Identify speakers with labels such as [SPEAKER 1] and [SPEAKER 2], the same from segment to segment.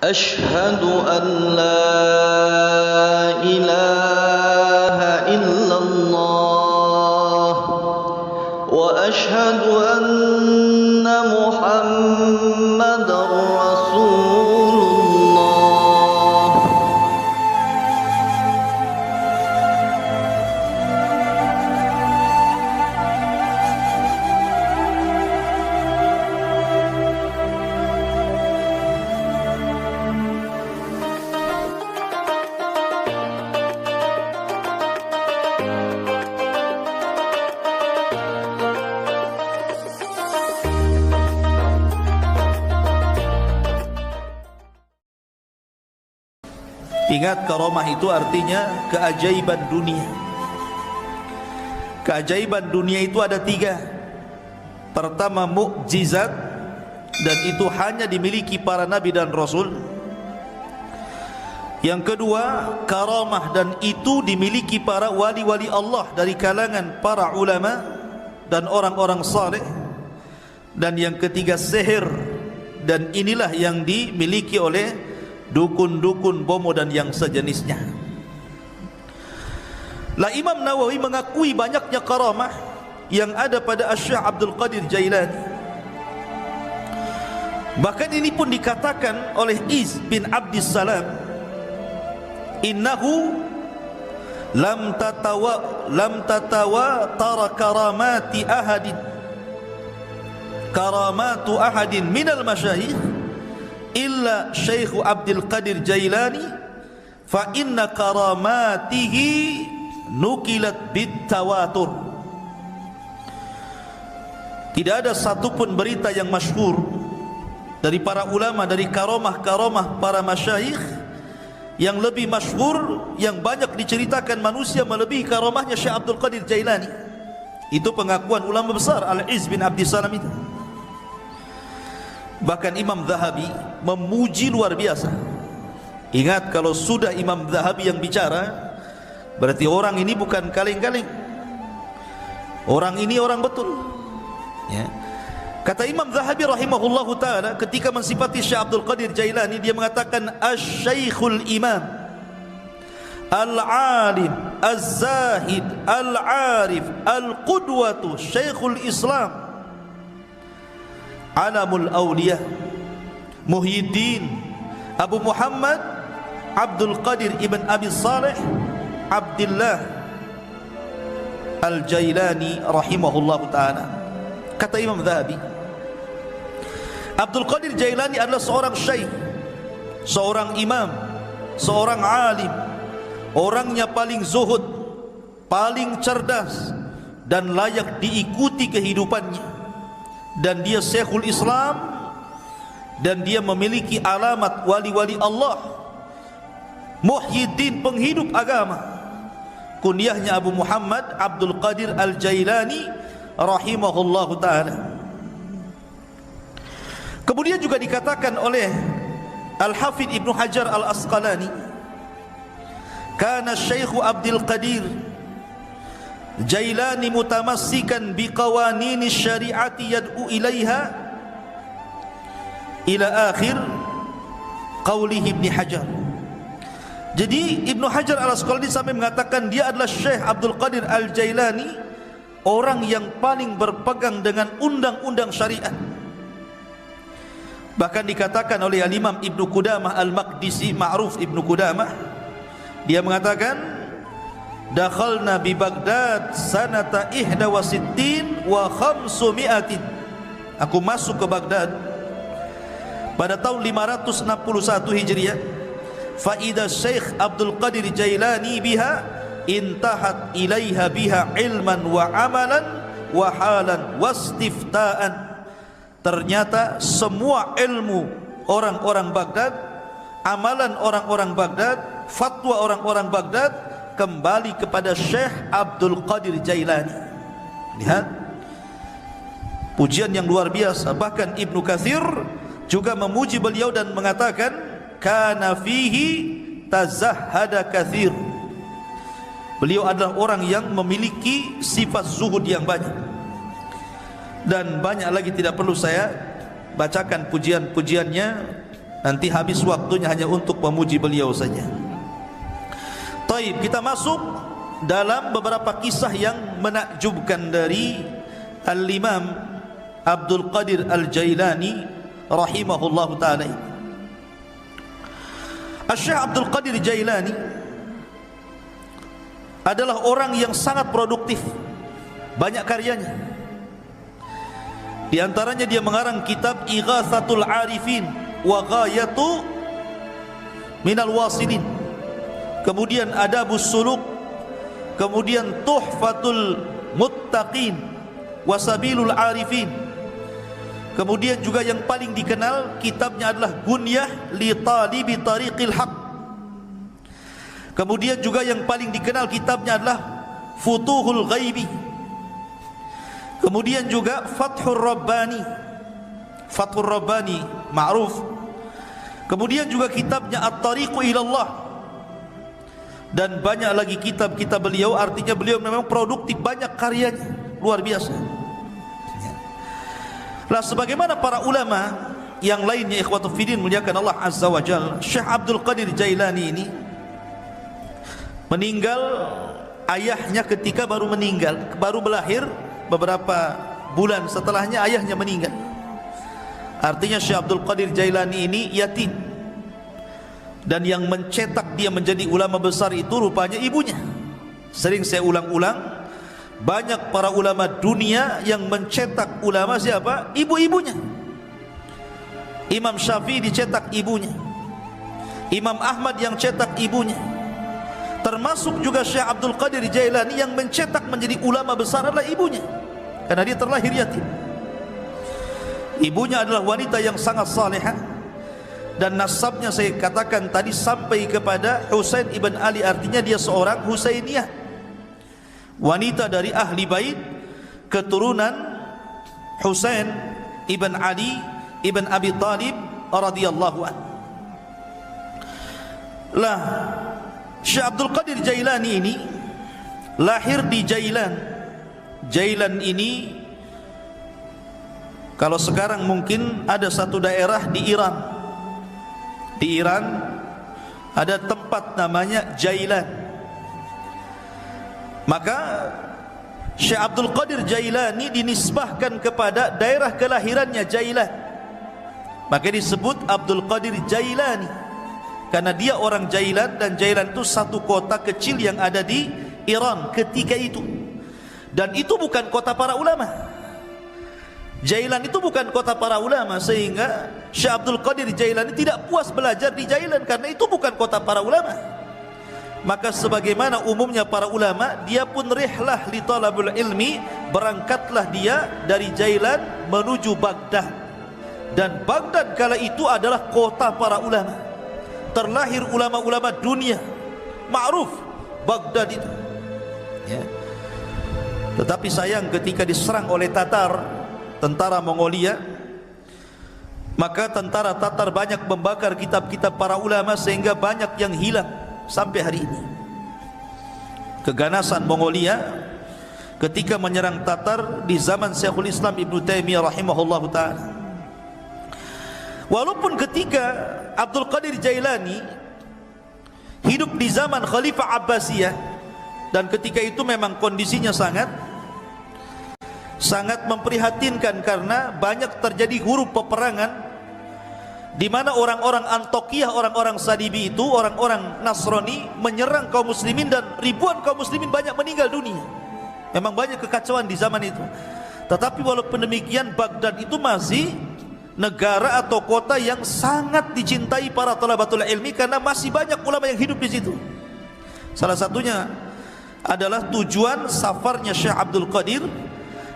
[SPEAKER 1] أشهد أن لا إله إلا الله وأشهد أن محمدا رسول الله.
[SPEAKER 2] Ingat, karamah itu artinya keajaiban dunia. Keajaiban dunia itu ada 3. Pertama, mukjizat, dan itu hanya dimiliki para nabi dan rasul. Yang kedua, karamah, dan itu dimiliki para wali-wali Allah dari kalangan para ulama dan orang-orang saleh. Dan yang ketiga, sihir, dan inilah yang dimiliki oleh dukun-dukun, bomo dan yang sejenisnya. Lah, Imam Nawawi mengakui banyaknya karamah yang ada pada Syekh Abdul Qadir Jailani. Bahkan ini pun dikatakan oleh Iz bin Abdis Salam, innahu lam tatawa tara karamatu ahadin minal masyayikh illa Syekh Abdul Qadir Jailani, fa inna karamatihi nukilat bitawatur. Tidak ada satupun berita yang masyhur dari para ulama dari karamah-karamah para masyayikh yang lebih masyhur, yang banyak diceritakan manusia melebihi karamahnya Syekh Abdul Qadir Jailani. Itu pengakuan ulama besar Al-Iz bin Abdis Salam itu. Bahkan Imam Zahabi memuji luar biasa. Ingat, kalau sudah Imam Zahabi yang bicara, berarti orang ini bukan kaleng-kaleng. Orang ini orang betul, ya. Kata Imam Zahabi rahimahullahu ta'ala ketika mensifati Syekh Abdul Qadir Jailani, dia mengatakan Asy-Syaikhul Imam Al-Alim Az-Zahid Al-Arif Al-Qudwatu Syekhul Islam Alamul Awliya Muhyiddin Abu Muhammad Abdul Qadir Ibn Abi Saleh Abdullah Al-Jailani rahimahullah ta'ala. Kata Imam Zahabi, Abdul Qadir Jailani adalah seorang syekh, seorang imam, seorang alim, orangnya paling zuhud, paling cerdas, dan layak diikuti kehidupannya. Dan dia Syekhul Islam, dan dia memiliki alamat wali-wali Allah, Muhyiddin, penghidup agama. Kunyahnya Abu Muhammad Abdul Qadir Al-Jailani rahimahullahu ta'ala. Kemudian juga dikatakan oleh Al-Hafidh Ibnu Hajar Al-Asqalani, kana Syekh Abdul Qadir Jailani mutamassikan biqawanini syariati yad'u ilaiha ila akhir qawlihi Ibnu Hajar. Jadi Ibnu Hajar Al-Asqalani sampai mengatakan dia adalah Syekh Abdul Qadir Al-Jailani, orang yang paling berpegang dengan undang-undang syariat. Bahkan dikatakan oleh Al-Imam Ibnu Qudamah Al-Maqdisi, ma'ruf Ibnu Qudamah, dia mengatakan dakhalna bi Baghdad sanata 61 wa 500. Aku masuk ke Baghdad pada tahun 561 Hijriah. Fa idza Syekh Abdul Qadir Jailani biha intahat ilaiha biha ilman wa amalan wa halan wastiftaan. Ternyata semua ilmu orang-orang Baghdad, amalan orang-orang Baghdad, fatwa orang-orang Baghdad kembali kepada Syekh Abdul Qadir Jailani. Lihat pujian yang luar biasa. Bahkan Ibnu Katsir juga memuji beliau dan mengatakan kana fihi tazahhada katsir. Beliau adalah orang yang memiliki sifat zuhud yang banyak. Dan banyak lagi tidak perlu saya bacakan pujian-pujiannya nanti habis waktunya hanya untuk memuji beliau saja. Taib, kita masuk dalam beberapa kisah yang menakjubkan dari Al-Imam Abdul Qadir Al-Jailani rahimahullah ta'ala. Syekh Abdul Qadir Jailani adalah orang yang sangat produktif, banyak karyanya. Di antaranya dia mengarang kitab Ighatsatul Arifin wa Ghayatu Minal Wasilin, kemudian Adabus Suluk, kemudian Tuhfatul Muttaqin wa Sabilul Arifin, kemudian juga yang paling dikenal kitabnya adalah Gunyah li Talibi Tariqil Haq, kemudian juga yang paling dikenal kitabnya adalah Futuhul Ghaibi, kemudian juga Fathur Rabbani, Fathur Rabbani ma'ruf, kemudian juga kitabnya At-Tariqu Ilallah, dan banyak lagi kitab-kitab beliau. Artinya beliau memang produktif, banyak karyanya, luar biasa. Lah sebagaimana para ulama yang lainnya, ikhwatu fiddin muliakan Allah Azza wa Jalla, Syekh Abdul Qadir Jailani ini meninggal, ayahnya ketika baru meninggal, baru melahir, beberapa bulan setelahnya ayahnya meninggal. Artinya Syekh Abdul Qadir Jailani ini yatim, dan yang mencetak dia menjadi ulama besar itu rupanya ibunya. Sering saya ulang-ulang, banyak para ulama dunia yang mencetak ulama siapa? Ibu-ibunya. Imam Syafi'i dicetak ibunya, Imam Ahmad yang cetak ibunya. Termasuk juga Syekh Abdul Qadir Jailani yang mencetak menjadi ulama besar adalah ibunya, karena dia terlahir yatim. Ibunya adalah wanita yang sangat salihah, dan nasabnya saya katakan tadi sampai kepada Husain ibn Ali, artinya dia seorang Husainiyah, wanita dari ahli bait, keturunan Husain ibn Ali ibn Abi Talib radhiyallahu anhu. Lah Syekh Abdul Qadir Jailani ini lahir di Jailan. Jailan ini kalau sekarang mungkin ada satu daerah di Iran. Di Iran ada tempat namanya Jailan. Maka Syekh Abdul Qadir Jailani dinisbahkan kepada daerah kelahirannya Jailan. Maka disebut Abdul Qadir Jailani, karena dia orang Jailan, dan Jailan itu satu kota kecil yang ada di Iran ketika itu. Dan itu bukan kota para ulama. Jailan itu bukan kota para ulama, sehingga Syekh Abdul Qadir Jailani tidak puas belajar di Jailan karena itu bukan kota para ulama. Maka sebagaimana umumnya para ulama, dia pun rihlah li talabul ilmi, berangkatlah dia dari Jailan menuju Baghdad. Dan Baghdad kala itu adalah kota para ulama. Terlahir ulama-ulama dunia, ma'ruf Baghdad itu, ya. Tetapi sayang ketika diserang oleh Tatar, tentara Mongolia, maka tentara Tatar banyak membakar kitab-kitab para ulama sehingga banyak yang hilang sampai hari ini. Keganasan Mongolia ketika menyerang Tatar di zaman Syekhul Islam Ibnu Taimiyah rahimahullahu ta'ala. Walaupun ketika Abdul Qadir Jailani hidup di zaman Khalifah Abbasiyah, dan ketika itu memang kondisinya sangat memprihatinkan karena banyak terjadi huru peperangan, di mana orang-orang Antokiyah, orang-orang Salibi itu, orang-orang Nasrani menyerang kaum muslimin, dan ribuan kaum muslimin banyak meninggal dunia. Memang banyak kekacauan di zaman itu. Tetapi walaupun demikian, Baghdad itu masih negara atau kota yang sangat dicintai para talabatul ilmi karena masih banyak ulama yang hidup di situ. Salah satunya adalah tujuan safarnya Syekh Abdul Qadir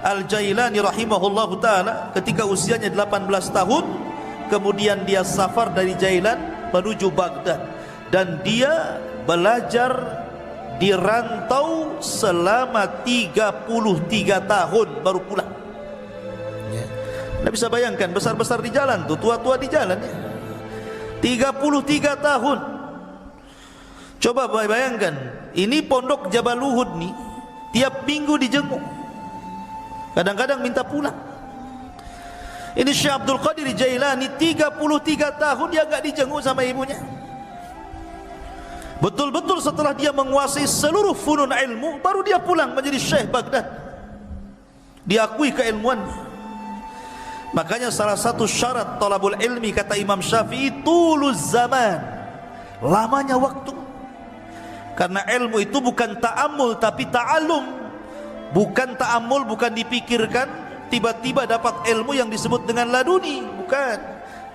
[SPEAKER 2] Al-Jailani rahimahullahu ta'ala ketika usianya 18 tahun. Kemudian dia safar dari Jailan menuju Baghdad, dan dia belajar di rantau selama 33 tahun baru pulang. Anda bisa bayangkan, besar-besar di jalan tuh, tua-tua di jalan ya. 33 tahun. Coba bayangkan, ini pondok Jabal Uhud nih, tiap minggu dijenguk, kadang-kadang minta pulang. Ini Syekh Abdul Qadir Jailani 33 tahun dia enggak dijenguk sama ibunya. Betul-betul setelah dia menguasai seluruh funun ilmu, baru dia pulang menjadi Syekh Baghdad. Diakui keilmuan. Makanya salah satu syarat talabul ilmi kata Imam Syafi'i tuluz zaman, lamanya waktu. Karena ilmu itu bukan ta'ammul tapi ta'allum. Bukan ta'ammul, bukan dipikirkan tiba-tiba dapat ilmu yang disebut dengan laduni, bukan,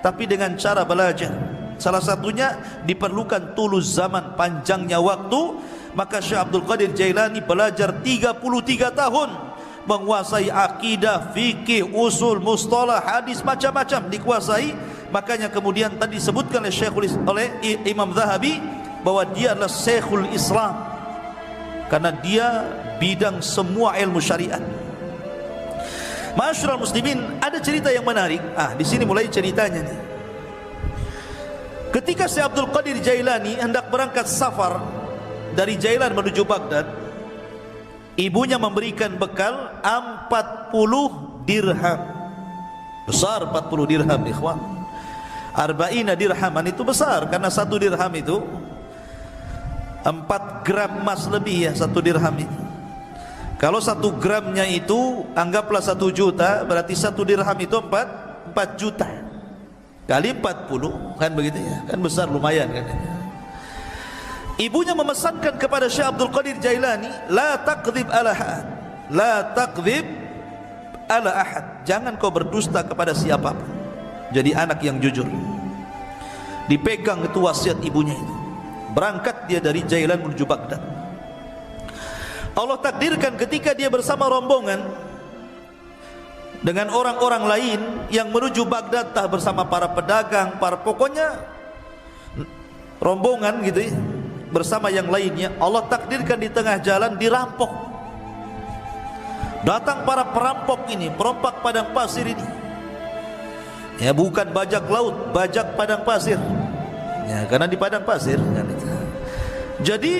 [SPEAKER 2] tapi dengan cara belajar. Salah satunya diperlukan tuluz zaman, panjangnya waktu. Maka Syekh Abdul Qadir Jailani belajar 33 tahun, menguasai akidah, fikih, usul, mustalah, hadis, macam-macam dikuasai. Makanya kemudian tadi disebutkan oleh Imam Zahabi bahwa dia adalah Syekhul Islam, karena dia bidang semua ilmu syariat. Ma'asyiral muslimin, ada cerita yang menarik. Di sini mulai ceritanya nih. Ketika Syekh Abdul Qadir Jailani hendak berangkat safar dari Jailan menuju Baghdad, ibunya memberikan bekal 40 dirham. Besar 40 dirham, ikhwan. Arba'ina dirhaman itu besar, karena satu dirham itu 4 gram emas lebih ya, satu dirham itu. Kalau 1 gramnya itu anggaplah 1 juta, berarti 1 dirham itu 4 juta kali 40, kan begitu ya, kan besar, lumayan kan. Ibunya memesankan kepada Syekh Abdul Qadir Jailani, la taqdzib ala ahad, la taqdzib ala ahad, jangan kau berdusta kepada siapapun, jadi anak yang jujur. Dipegang itu wasiat ibunya itu. Berangkat dia dari Jailan menuju Baghdad. Allah takdirkan ketika dia bersama rombongan dengan orang-orang lain yang menuju Baghdad, bersama para pedagang, pokoknya rombongan gitu ya, bersama yang lainnya, Allah takdirkan di tengah jalan dirampok. Datang para perampok ini, perompak padang pasir ini. Ya, bukan bajak laut, bajak padang pasir. Ya, karena di padang pasir kan itu. Jadi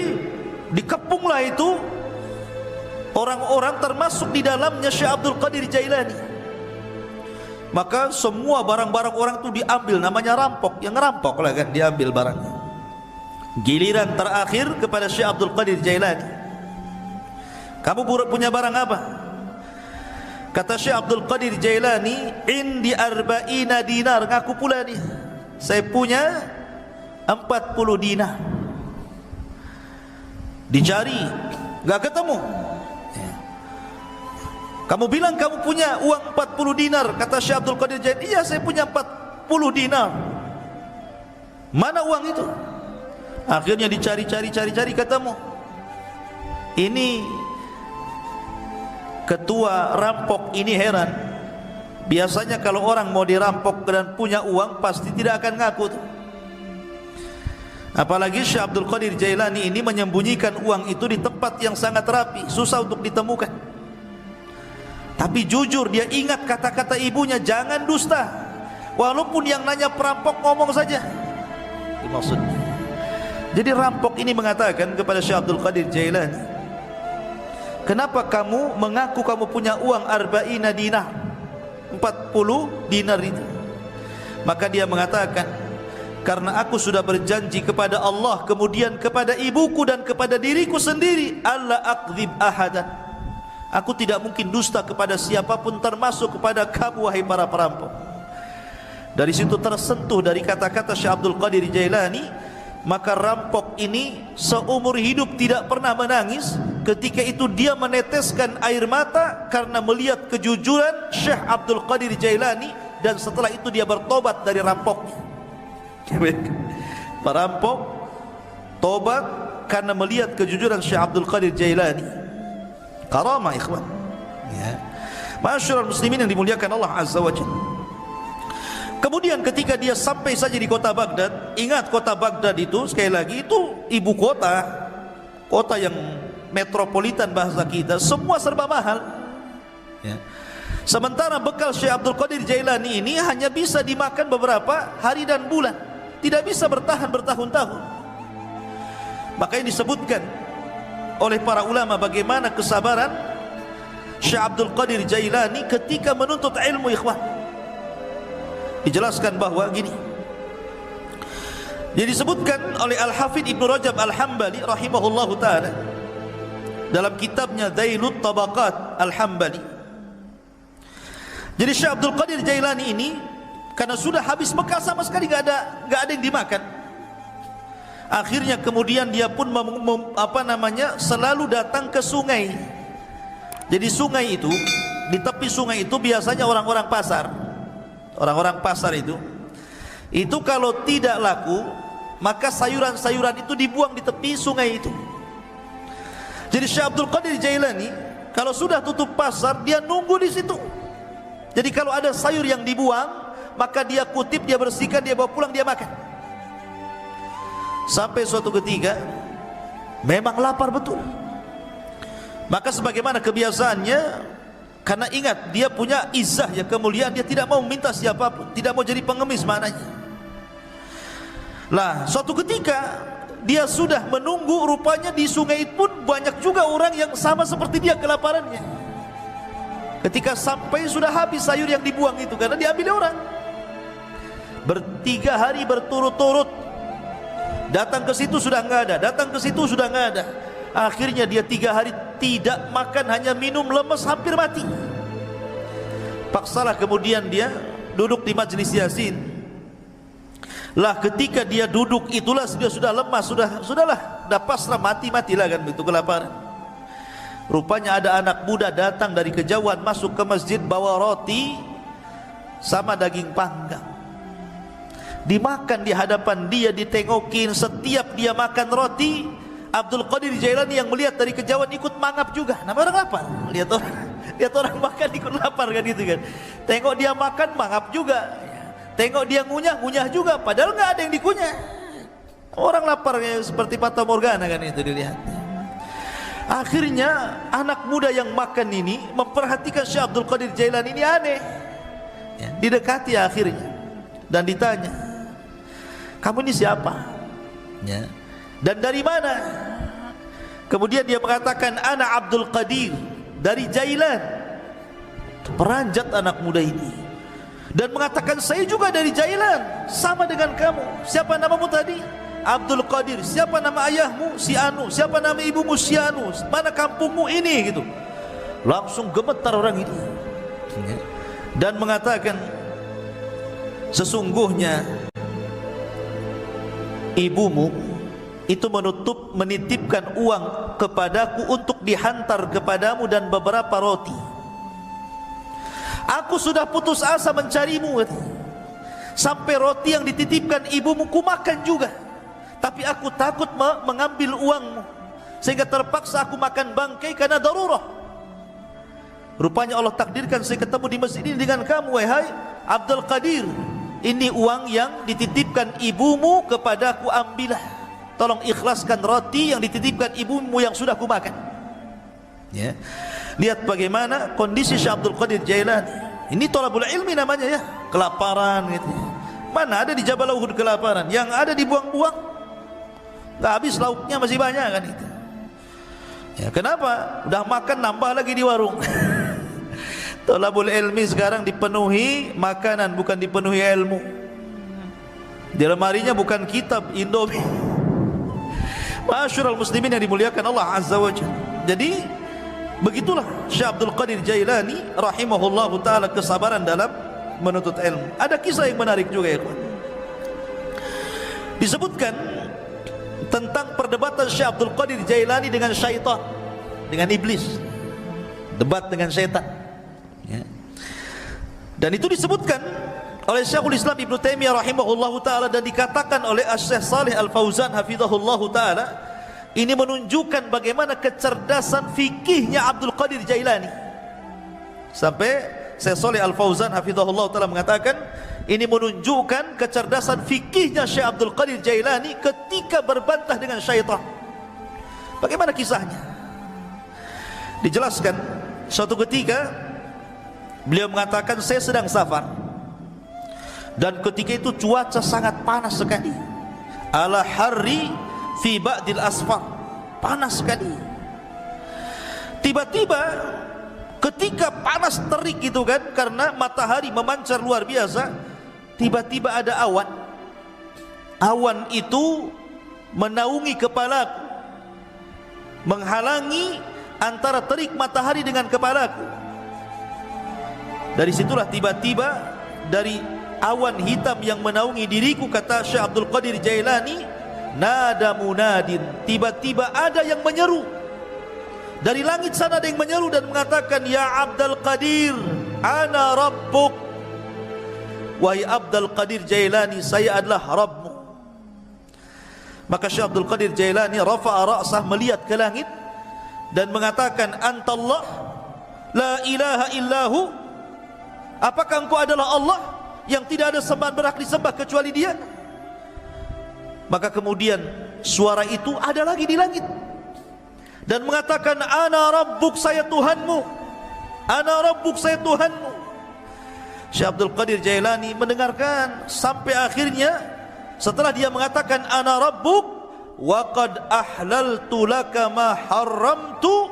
[SPEAKER 2] dikepunglah itu orang-orang, termasuk di dalamnya Syekh Abdul Qadir Jailani. Maka semua barang-barang orang itu diambil, namanya rampok. Yang ngerampok lah kan, diambil barangnya. Giliran terakhir kepada Syekh Abdul Qadir Jailani. Kamu punya barang apa? Kata Syekh Abdul Qadir Jailani, indi arba'ina dinar. Ngaku pula nih, saya punya 40 dinar. Dicari, gak ketemu. Kamu bilang kamu punya uang 40 dinar. Kata Syekh Abdul Qadir Jailani, iya saya punya 40 dinar. Mana uang itu? Akhirnya dicari-cari ketemu. Ini ketua rampok ini heran. Biasanya kalau orang mau dirampok dan punya uang, pasti tidak akan ngaku tuh. Apalagi Syekh Abdul Qadir Jailani ini menyembunyikan uang itu di tempat yang sangat rapi, susah untuk ditemukan. Tapi jujur dia ingat kata-kata ibunya, jangan dusta. Walaupun yang nanya perampok ngomong saja. Itu maksudnya. Jadi rampok ini mengatakan kepada Syekh Abdul Qadir Jailani, kenapa kamu mengaku kamu punya uang arba'ina dinar, 40 dinar itu? Maka dia mengatakan, karena aku sudah berjanji kepada Allah, kemudian kepada ibuku dan kepada diriku sendiri, alla aqdzib ahadan, aku tidak mungkin dusta kepada siapapun, termasuk kepada kamu wahai para perampok. Dari situ tersentuh dari kata-kata Syekh Abdul Qadir Jailani. Maka rampok ini seumur hidup tidak pernah menangis. Ketika itu dia meneteskan air mata karena melihat kejujuran Syekh Abdul Qadir Jailani. Dan setelah itu dia bertobat dari rampoknya. Perampok tobat karena melihat kejujuran Syekh Abdul Qadir Jailani. Karamah ikhwan ya. Ma'asyiral muslimin yang dimuliakan Allah Azza wa Jalla. Kemudian ketika dia sampai saja di kota Baghdad, ingat kota Baghdad itu sekali lagi itu ibu kota, kota yang metropolitan bahasa kita, semua serba mahal ya. Sementara bekal Syekh Abdul Qadir Jailani ini hanya bisa dimakan beberapa hari dan bulan, tidak bisa bertahan bertahun-tahun. Makanya disebutkan oleh para ulama bagaimana kesabaran Syekh Abdul Qadir Jailani ketika menuntut ilmu, ikhwan. dijelaskan bahwa gini. Jadi disebutkan oleh Al-Hafidh Ibnu Rajab Al-Hambali rahimahullahu taala dalam kitabnya Dhailut Tabaqat Al-Hambali. Jadi Syekh Abdul Qadir Jailani ini karena sudah habis Mekah sama sekali enggak ada yang dimakan. Akhirnya kemudian dia pun selalu datang ke sungai. Jadi sungai itu, di tepi sungai itu biasanya orang-orang pasar. Orang-orang pasar itu kalau tidak laku, maka sayuran-sayuran itu dibuang di tepi sungai itu. Jadi Syekh Abdul Qadir Jailani kalau sudah tutup pasar, dia nunggu di situ. Jadi kalau ada sayur yang dibuang, maka dia kutip, dia bersihkan, dia bawa pulang, dia makan. Sampai suatu ketika memang lapar betul. Maka sebagaimana kebiasaannya, karena ingat dia punya izzah, ya kemuliaan, dia tidak mau meminta siapapun, tidak mau jadi pengemis maknanya. Lah suatu ketika dia sudah menunggu, rupanya di sungai pun banyak juga orang yang sama seperti dia kelaparannya. Ketika sampai sudah habis sayur yang dibuang itu, karena diambil orang. 3 hari berturut-turut datang ke situ sudah enggak ada, datang ke situ sudah enggak ada. Akhirnya dia 3 hari tidak makan, hanya minum, lemes, hampir mati. Paksalah kemudian dia duduk di majelis Yasin. Lah ketika dia duduk itulah dia sudah lemas, sudahlah, dah pasrah, matilah kan begitu kelaparan. Rupanya ada anak muda datang dari kejauhan masuk ke masjid bawa roti sama daging panggang. Dimakan di hadapan dia, ditengokin. Setiap dia makan roti, Abdul Qadir Jailani yang melihat dari kejauhan ikut mangap juga. Nama orang lapar. Lihat orang makan ikut lapar kan itu kan. Tengok dia makan mangap juga. Tengok dia ngunyah juga. Padahal nggak ada yang dikunyah. Orang lapar seperti Fata Morgana kan itu dilihat. Akhirnya anak muda yang makan ini memperhatikan Syekh Abdul Qadir Jailani ini aneh. Didekati akhirnya dan ditanya, kamu ini siapa? Ya. Dan dari mana? Kemudian dia mengatakan, ana Abdul Qadir dari Jailan. Peranjat anak muda ini dan mengatakan, saya juga dari Jailan, sama dengan kamu. Siapa namamu tadi? Abdul Qadir. Siapa nama ayahmu? Si Anu. Siapa nama ibumu? Si Anu. Mana kampungmu ini? Gitu. Langsung gemetar orang ini dan mengatakan, sesungguhnya ibumu itu menitipkan uang kepadaku untuk dihantar kepadamu dan beberapa roti. Aku sudah putus asa mencarimu, sampai roti yang dititipkan ibumu ku makan juga, tapi aku takut mengambil uangmu, sehingga terpaksa aku makan bangkai karena darurah. Rupanya Allah takdirkan saya ketemu di masjid ini dengan kamu, wahai Abdul Qadir. Ini uang yang dititipkan ibumu kepadaku, ambillah. Tolong ikhlaskan roti yang dititipkan ibumu yang sudah kumakan. Ya. Lihat bagaimana kondisi Syekh Abdul Qadir Jailani. Ini thalabul ilmi namanya ya, kelaparan gitu. Mana ada di Jabal Uhud kelaparan, yang ada dibuang-buang. Enggak habis lauknya masih banyak kan itu. Ya, kenapa? Udah makan nambah lagi di warung. Thalabul ilmi sekarang dipenuhi makanan, bukan dipenuhi ilmu. Di lemarinya bukan kitab, Indomie. Ma'asyiral muslimin yang dimuliakan Allah Azza wa Jalla. Jadi begitulah Syekh Abdul Qadir Jailani rahimahullahu taala, kesabaran dalam menuntut ilmu. Ada kisah yang menarik juga ya kawan. Disebutkan tentang perdebatan Syekh Abdul Qadir Jailani dengan syaitan, dengan iblis. Debat dengan syaitan. Ya. Dan itu disebutkan oleh Syekhul Islam Ibnu Taimiyah rahimahullahu taala dan dikatakan oleh Syekh Shalih Al-Fauzan hafizahullahu taala, ini menunjukkan bagaimana kecerdasan fikihnya Abdul Qadir Jailani. Sampai Syekh Shalih Al-Fauzan hafizahullahu taala mengatakan, ini menunjukkan kecerdasan fikihnya Syekh Abdul Qadir Jailani ketika berbantah dengan syaitan. Bagaimana kisahnya? Dijelaskan suatu ketika beliau mengatakan, saya sedang safar dan ketika itu cuaca sangat panas sekali, ala harri fi ba'dil asfar, panas sekali. Tiba-tiba ketika panas terik itu kan, karena matahari memancar luar biasa, tiba-tiba ada awan. Awan itu menaungi kepalaku, menghalangi antara terik matahari dengan kepalaku. Dari situlah tiba-tiba dari awan hitam yang menaungi diriku, kata Syekh Abdul Qadir Jailani, nada munadin, tiba-tiba ada yang menyeru dari langit sana, ada yang menyeru dan mengatakan, ya Abdul Qadir, ana rabbuk. Wahai Abdul Qadir Jailani, saya adalah Rabbmu. Maka Syekh Abdul Qadir Jailani rafa'a ra'sah, melihat ke langit dan mengatakan, antallah la ilaha illahu, apakah engkau adalah Allah yang tidak ada sembahan berhak disembah kecuali Dia? Maka kemudian suara itu ada lagi di langit dan mengatakan, ana rabbuk, saya Tuhanmu, ana rabbuk, saya Tuhanmu. Syekh Abdul Qadir Jailani mendengarkan sampai akhirnya, setelah dia mengatakan ana rabbuk wa qad ahlaltu laka ma haramtu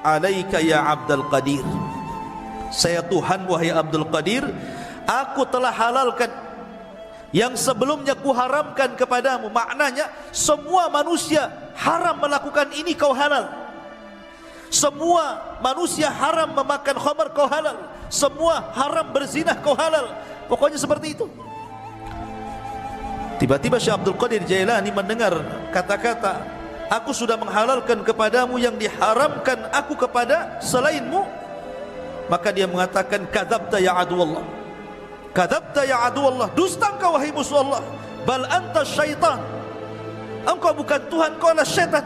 [SPEAKER 2] alaika ya Abdul Qadir, saya Tuhan wahai Abdul Qadir, aku telah halalkan yang sebelumnya kuharamkan kepadamu. Maknanya semua manusia haram melakukan ini, kau halal. Semua manusia haram memakan khamar, kau halal. Semua haram berzinah, kau halal. Pokoknya seperti itu. Tiba-tiba Syekh Abdul Qadir Jailani mendengar kata-kata, aku sudah menghalalkan kepadamu yang diharamkan aku kepada selainmu. Maka dia mengatakan, kadzabta ya aduwallah, kadzabta ya aduwallah, dusta engkau wahai musuh Allah, bal anta syaitan, engkau bukan Tuhan, kau adalah syaitan.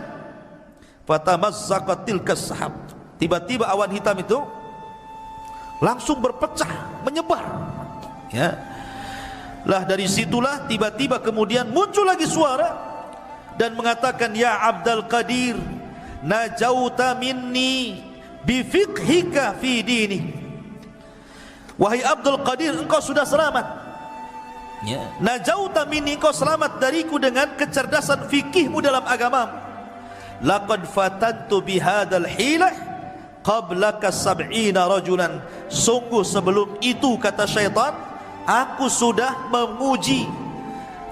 [SPEAKER 2] Fatamazzaqat tilkas sahab, tiba-tiba awan hitam itu langsung berpecah, menyebar, ya. Lah dari situlah tiba-tiba kemudian muncul lagi suara dan mengatakan, ya Abdul Qadir, najauta minni bifiqhika fi dini, wahai Abdul Qadir, engkau sudah selamat, ya. Najauta minni, engkau selamat dariku dengan kecerdasan fikihmu dalam agamamu. Laqad fatantu bihadzal hilah qablaka sab'ina rajulan, sungguh sebelum itu, kata syaitan, aku sudah menguji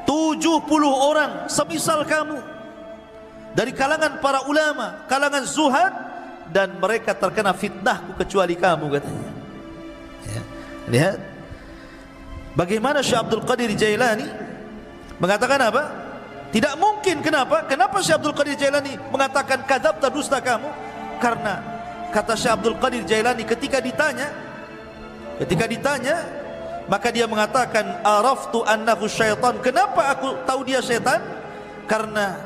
[SPEAKER 2] 70 orang semisal kamu dari kalangan para ulama, kalangan zuhad, dan mereka terkena fitnahku kecuali kamu, katanya, ya. Lihat bagaimana Syekh Abdul Qadir Jailani mengatakan apa? Tidak mungkin. Kenapa? Kenapa Syekh Abdul Qadir Jailani mengatakan kadzabta, dusta kamu? Karena kata Syekh Abdul Qadir Jailani, ketika ditanya, maka dia mengatakan, araftu annahu syaitan. Kenapa aku tahu dia syaitan? Karena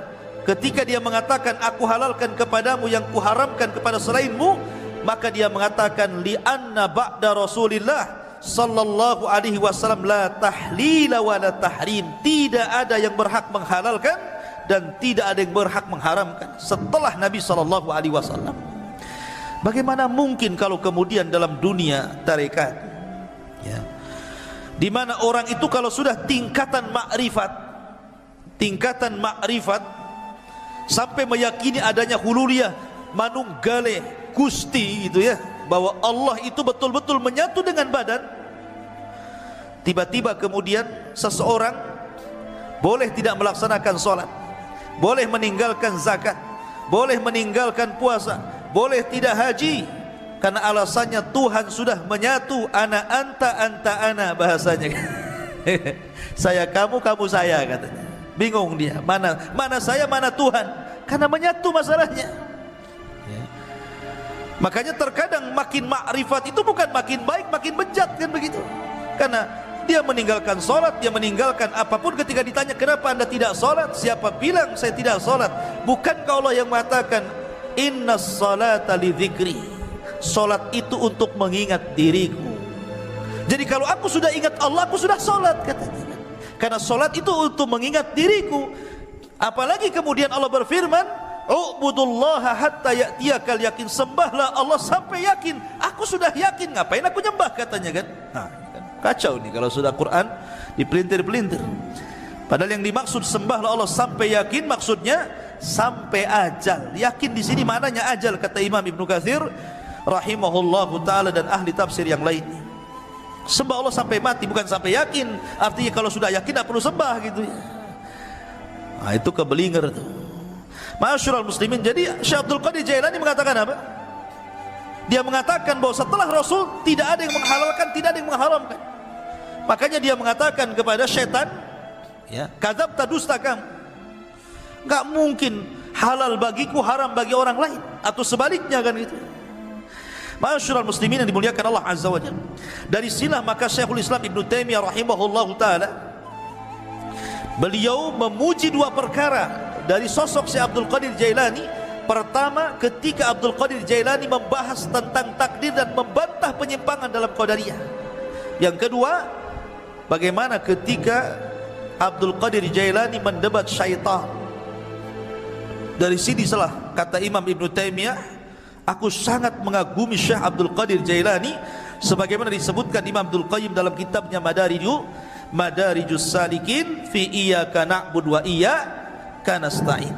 [SPEAKER 2] ketika dia mengatakan, aku halalkan kepadamu yang kuharamkan kepada selainmu, maka dia mengatakan, li anna ba'da Rasulillah sallallahu alaihi wasallam la tahlila wa la tahrim, tidak ada yang berhak menghalalkan dan tidak ada yang berhak mengharamkan setelah Nabi sallallahu alaihi wasallam. Bagaimana mungkin kalau kemudian dalam dunia tarekat, ya, di mana orang itu kalau sudah tingkatan makrifat sampai meyakini adanya hululiyah, manunggaleh, gusti, gitu ya, bahwa Allah itu betul-betul menyatu dengan badan, tiba-tiba kemudian seseorang boleh tidak melaksanakan sholat, boleh meninggalkan zakat, boleh meninggalkan puasa, boleh tidak haji, karena alasannya Tuhan sudah menyatu, ana anta anta ana, bahasanya. Saya kamu, kamu saya, katanya. Bingung dia, mana saya, mana Tuhan, karena menyatu masalahnya, ya. Makanya terkadang makin makrifat itu bukan makin baik, makin bejat, kan begitu. Karena dia meninggalkan sholat, dia meninggalkan apapun. Ketika ditanya, kenapa anda tidak sholat? Siapa bilang saya tidak sholat? Bukankah Allah yang mengatakan, inna sholata li dzikri, sholat itu untuk mengingat diriku. Jadi kalau aku sudah ingat Allah, aku sudah sholat, katanya. Karena sholat itu untuk mengingat diriku. Apalagi kemudian Allah berfirman, u'budullaha hatta ya'tiyakal yakin, sembahlah Allah sampai yakin. Aku sudah yakin, ngapain aku nyembah, katanya, kan. Nah, kacau nih kalau sudah Quran dipelintir-pelintir. Padahal yang dimaksud sembahlah Allah sampai yakin, maksudnya sampai ajal. Yakin di sini maknanya ajal, kata Imam Ibnu Katsir rahimahullahu taala dan ahli tafsir yang lainnya. Sembah Allah sampai mati, bukan sampai yakin. Artinya kalau sudah yakin tidak perlu sembah gitu ya. Nah, itu kebelinger tuh. Ma'asyiral muslimin, jadi Syekh Abdul Qadir Jailani mengatakan apa? Dia mengatakan bahwa setelah Rasul tidak ada yang menghalalkan, tidak ada yang mengharamkan. Makanya dia mengatakan kepada syaitan, ya, kadzabta, dusta kamu. Enggak mungkin halal bagiku haram bagi orang lain, atau sebaliknya kan gitu. Ma'asyiral muslimin yang dimuliakan Allah Azza wa Jalla. Dari sinilah maka Syekhul Islam Ibnu Taimiyah rahimahullahu taala beliau memuji dua perkara dari sosok Syekh Abdul Qadir Jailani. Pertama, ketika Abdul Qadir Jailani membahas tentang takdir dan membantah penyimpangan dalam Qadariyah. Yang kedua, bagaimana ketika Abdul Qadir Jailani mendebat syaitan. Dari sini salah kata Imam Ibnu Taimiyah, aku sangat mengagumi Syekh Abdul Qadir Jailani, sebagaimana disebutkan Imam Abdul Qayyim dalam kitabnya Madarijus Salikin fi iyyaka na'budu wa iyyaka nasta'in.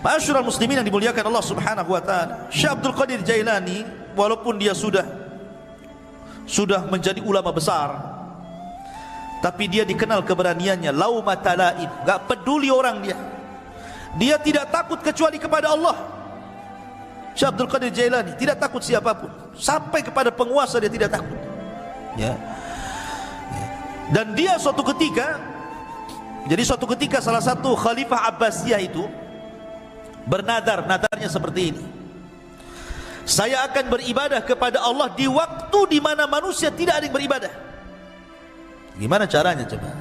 [SPEAKER 2] Ma'asyiral muslimin yang dimuliakan Allah Subhanahu wa taala, Syekh Abdul Qadir Jailani walaupun dia sudah menjadi ulama besar, tapi dia dikenal keberaniannya, laumata laim, enggak peduli orang dia. Dia tidak takut kecuali kepada Allah. Syekh Abdul Qadir Jailani tidak takut siapapun, sampai kepada penguasa dia tidak takut. Ya. Dan dia suatu ketika salah satu Khalifah Abbasiyah itu bernadar, nadarnya seperti ini: saya akan beribadah kepada Allah di waktu di mana manusia tidak ada yang beribadah. Gimana caranya coba?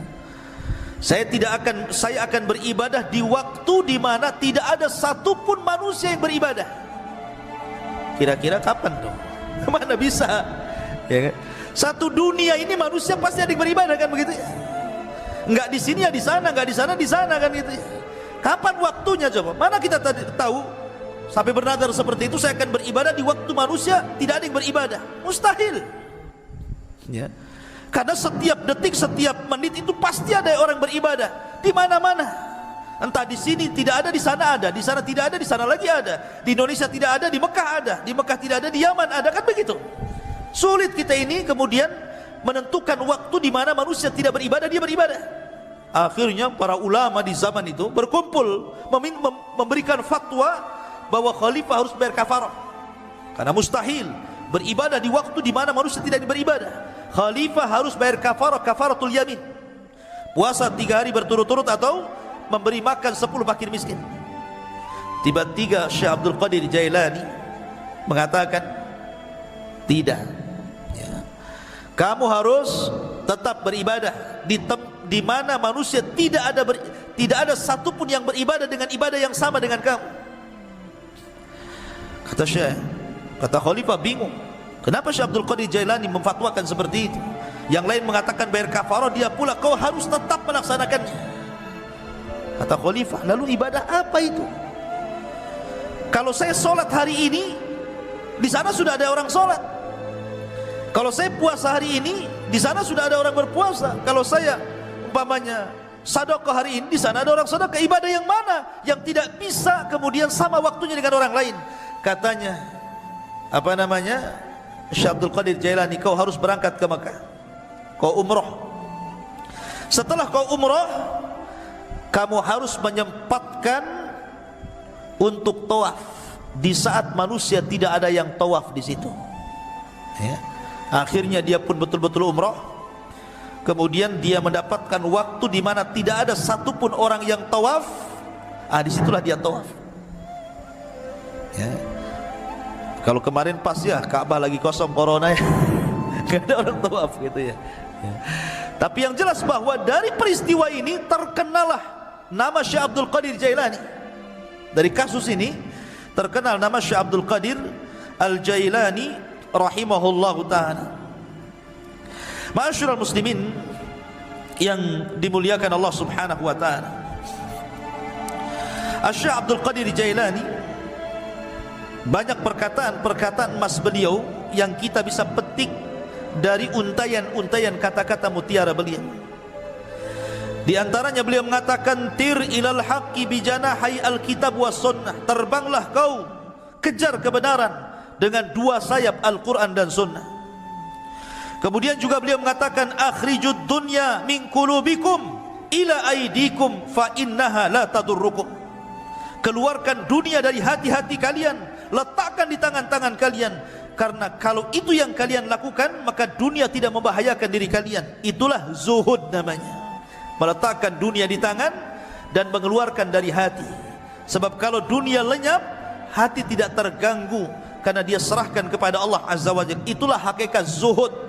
[SPEAKER 2] Saya akan beribadah di waktu di mana tidak ada satupun manusia yang beribadah. Kira-kira kapan dong? Mana bisa? Ya kan? Satu dunia ini manusia pasti ada yang beribadah kan begitu ya? Enggak di sini ya di sana, enggak di sana di sana kan gitu ya. Kapan waktunya coba? Mana kita tahu sampai bernadar seperti itu, saya akan beribadah di waktu manusia tidak ada yang beribadah. Mustahil. Ya. Karena setiap detik, setiap menit itu pasti ada orang beribadah di mana-mana. Entah di sini tidak ada, di sana ada, di sana tidak ada, di sana lagi ada. Di Indonesia tidak ada, di Mekah ada, di Mekah tidak ada, di Yaman ada, kan begitu. Sulit kita ini kemudian menentukan waktu di mana manusia tidak beribadah, dia beribadah. Akhirnya para ulama di zaman itu berkumpul memberikan fatwa bahwa khalifah harus bayar kafarah. Karena mustahil beribadah di waktu di mana manusia tidak beribadah. Khalifah harus bayar kafarah, kafaratul yamin. Puasa 3 hari berturut-turut atau memberi makan 10 fakir miskin. Tiba-tiba Syekh Abdul Qadir Jailani mengatakan, tidak ya. Kamu harus tetap beribadah di mana manusia tidak ada satupun yang beribadah dengan ibadah yang sama dengan kamu. Kata Syekh, kata Khalifah bingung, kenapa Syekh Abdul Qadir Jailani memfatwakan seperti itu? Yang lain mengatakan bayar kafarah, dia pula kau harus tetap melaksanakannya. Kata Khalifah, lalu ibadah apa itu? Kalau saya sholat hari ini, di sana sudah ada orang sholat. Kalau saya puasa hari ini, di sana sudah ada orang berpuasa. Kalau saya umpamanya sedekah hari ini, di sana ada orang sedekah. Ibadah yang mana yang tidak bisa kemudian sama waktunya dengan orang lain? Katanya, Syekh Abdul Qadir Jailani, kau harus berangkat ke Mekah, kau umroh. Setelah kau umroh, kamu harus menyempatkan untuk tawaf di saat manusia tidak ada yang tawaf di situ. Ya. Akhirnya dia pun betul-betul umroh. Kemudian dia mendapatkan waktu di mana tidak ada satupun orang yang tawaf. Disitulah dia tawaf. Ya. Kalau kemarin pas ya Ka'bah lagi kosong corona ya, nggak ada orang tawaf gitu ya. Ya. Tapi yang jelas bahwa dari peristiwa ini terkenalah nama Syekh Abdul Qadir Jailani. Dari kasus ini terkenal nama Syekh Abdul Qadir Al-Jailani rahimahullahu ta'ala. Ma'asyiral muslimin yang dimuliakan Allah subhanahu wa ta'ala, Syekh Abdul Qadir Jailani banyak perkataan-perkataan emas beliau yang kita bisa petik dari untayan-untayan kata-kata mutiara beliau. Di antaranya beliau mengatakan, tir ilal haqqi bijanahi alkitab was sunnah, terbanglah kau kejar kebenaran dengan 2 sayap Al-Quran dan Sunnah. Kemudian juga beliau mengatakan, akhrijud dunya min qulubikum ila aidikum fa innaha la tadurrukum. Keluarkan dunia dari hati-hati kalian, letakkan di tangan-tangan kalian, karena kalau itu yang kalian lakukan, maka dunia tidak membahayakan diri kalian. Itulah zuhud namanya, meletakkan dunia di tangan dan mengeluarkan dari hati. Sebab kalau dunia lenyap, hati tidak terganggu karena dia serahkan kepada Allah Azza wa Jalla. Itulah hakikat zuhud.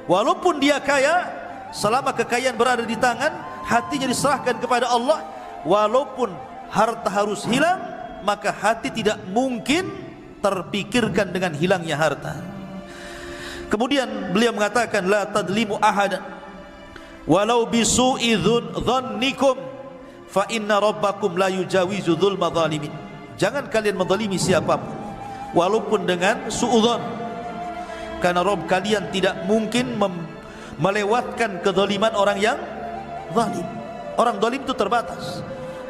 [SPEAKER 2] Walaupun dia kaya, selama kekayaan berada di tangan, hatinya diserahkan kepada Allah. Walaupun harta harus hilang, maka hati tidak mungkin terpikirkan dengan hilangnya harta. Kemudian beliau mengatakan, la tadlimu ahadan walau bisu'i dhannikum fa inna rabbakum la yujawizu dzulma zalimin. Jangan kalian menzalimi siapapun walaupun dengan suudzon, karena Rabb kalian tidak mungkin melewatkan kezaliman orang yang zalim. Orang zalim itu terbatas,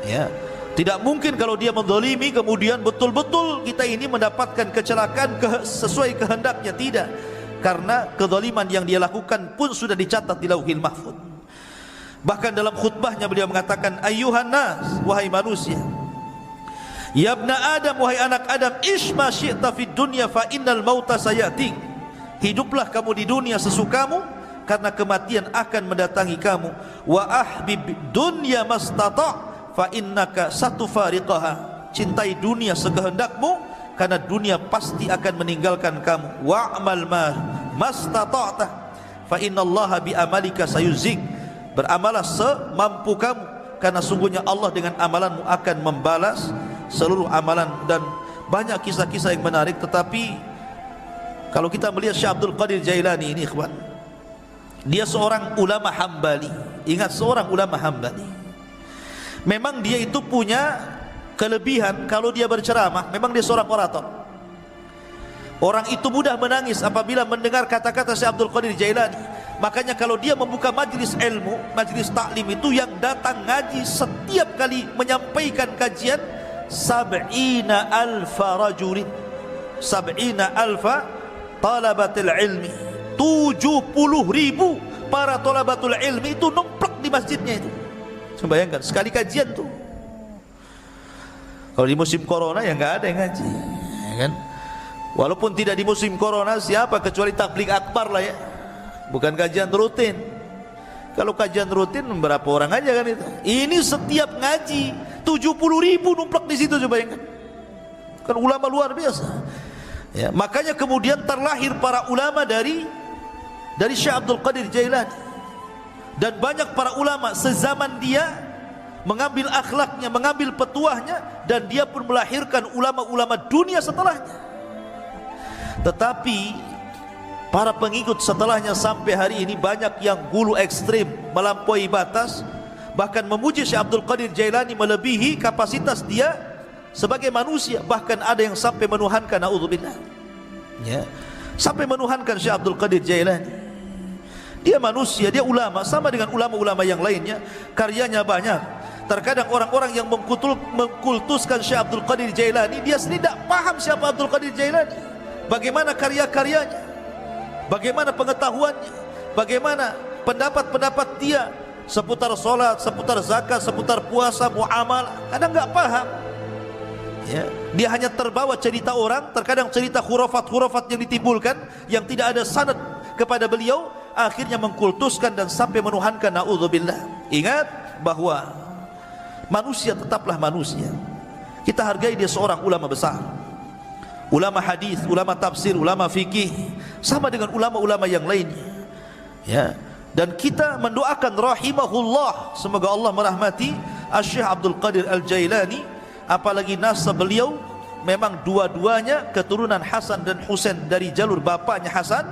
[SPEAKER 2] ya. Tidak mungkin kalau dia menzalimi kemudian betul-betul kita ini mendapatkan kecelakaan sesuai kehendaknya. Tidak, karena kezaliman yang dia lakukan pun sudah dicatat di Lauhil Mahfuz. Bahkan dalam khutbahnya beliau mengatakan, ayyuhan nas, wahai manusia, ya ibna Adam, wahai anak Adam, ish ma syi'ta fid dunya fa innal mauta sayati. Hiduplah kamu di dunia sesukamu, karena kematian akan mendatangi kamu. Wa ahbib dunya mastata' fa innaka satufariqaha. Cintai dunia sekehendakmu, karena dunia pasti akan meninggalkan kamu. Wa'mal ma mastata'ta fa innallaha bi amalika sayuzik. Beramalah semampu kamu, karena sungguhnya Allah dengan amalanmu akan membalas seluruh amalan. Dan banyak kisah-kisah yang menarik. Tetapi kalau kita melihat Syekh Abdul Qadir Jailani ini, ikhwan, dia seorang ulama Hambali. Ingat, seorang ulama Hambali. Memang dia itu punya kelebihan, kalau dia berceramah, memang dia seorang orator. Orang itu mudah menangis apabila mendengar kata-kata Syekh Abdul Qadir Jailani. Makanya kalau dia membuka majlis ilmu, majlis taklim itu, yang datang ngaji setiap kali menyampaikan kajian 70.000 rajulin, 70.000 talabatul ilmi, 70.000 para talabatul ilmi itu numplak di masjidnya itu. Bayangkan sekali kajian tuh. Kalau di musim corona ya nggak ada yang ngaji, ya kan? Walaupun tidak di musim corona, siapa kecuali tabligh akbar lah ya, bukan kajian rutin. Kalau kajian rutin berapa orang aja kan itu. Ini setiap ngaji 70.000 numplak di situ, coba bayangkan. Kan ulama luar biasa. Ya, makanya kemudian terlahir para ulama dari Syekh Abdul Qadir Jailani. Dan banyak para ulama sezaman dia mengambil akhlaknya, mengambil petuahnya, dan dia pun melahirkan ulama-ulama dunia setelahnya. Tetapi para pengikut setelahnya sampai hari ini banyak yang gulu ekstrim, melampaui batas, bahkan memuji Syekh Abdul Qadir Jailani melebihi kapasitas dia sebagai manusia. Bahkan ada yang sampai menuhankan, naudzubillah, ya, sampai menuhankan Syekh Abdul Qadir Jailani. Dia manusia, dia ulama, sama dengan ulama-ulama yang lainnya, karyanya banyak. Terkadang orang-orang yang mengkultuskan Syekh Abdul Qadir Jailani, dia sendiri tidak paham siapa Abdul Qadir Jailani, bagaimana karya-karyanya, bagaimana pengetahuannya, bagaimana pendapat-pendapat dia seputar solat, seputar zakat, seputar puasa, muamalah. Kadang nggak paham, ya. Dia hanya terbawa cerita orang, terkadang cerita khurafat-khurafat yang ditimbulkan, yang tidak ada sanad kepada beliau, akhirnya mengkultuskan dan sampai menuhankan, naudzubillah. Ingat bahwa manusia tetaplah manusia. Kita hargai dia seorang ulama besar, ulama hadis, ulama tafsir, ulama fikih, sama dengan ulama-ulama yang lainnya, ya. Dan kita mendoakan rahimahullah, semoga Allah merahmati Syekh Abdul Qadir Al-Jailani. Apalagi nasab beliau memang dua-duanya keturunan Hasan dan Husain, dari jalur bapaknya Hasan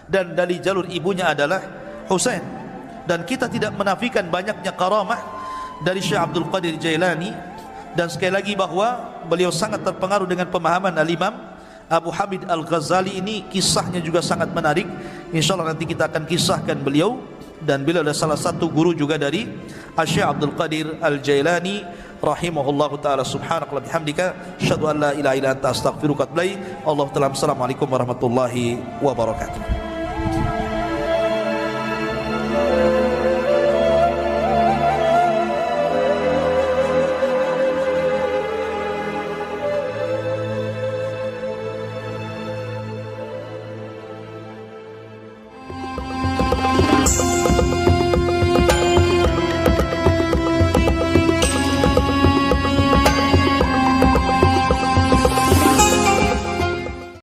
[SPEAKER 2] dan dari jalur ibunya adalah Husain. Dan kita tidak menafikan banyaknya karamah dari Syekh Abdul Qadir Jailani. Dan sekali lagi bahwa beliau sangat terpengaruh dengan pemahaman Al-Imam Abu Hamid Al-Ghazali. Ini kisahnya juga sangat menarik. InsyaAllah nanti kita akan kisahkan beliau. Dan beliau adalah salah satu guru juga dari Syekh Abdul Qadir Al-Jailani rahimahullahu ta'ala. Subhanallah bihamdika, asyhadu an la ilaha illa anta, astaghfiruka wa atubu ilaik. Allahu ta'ala. Assalamualaikum warahmatullahi wabarakatuh.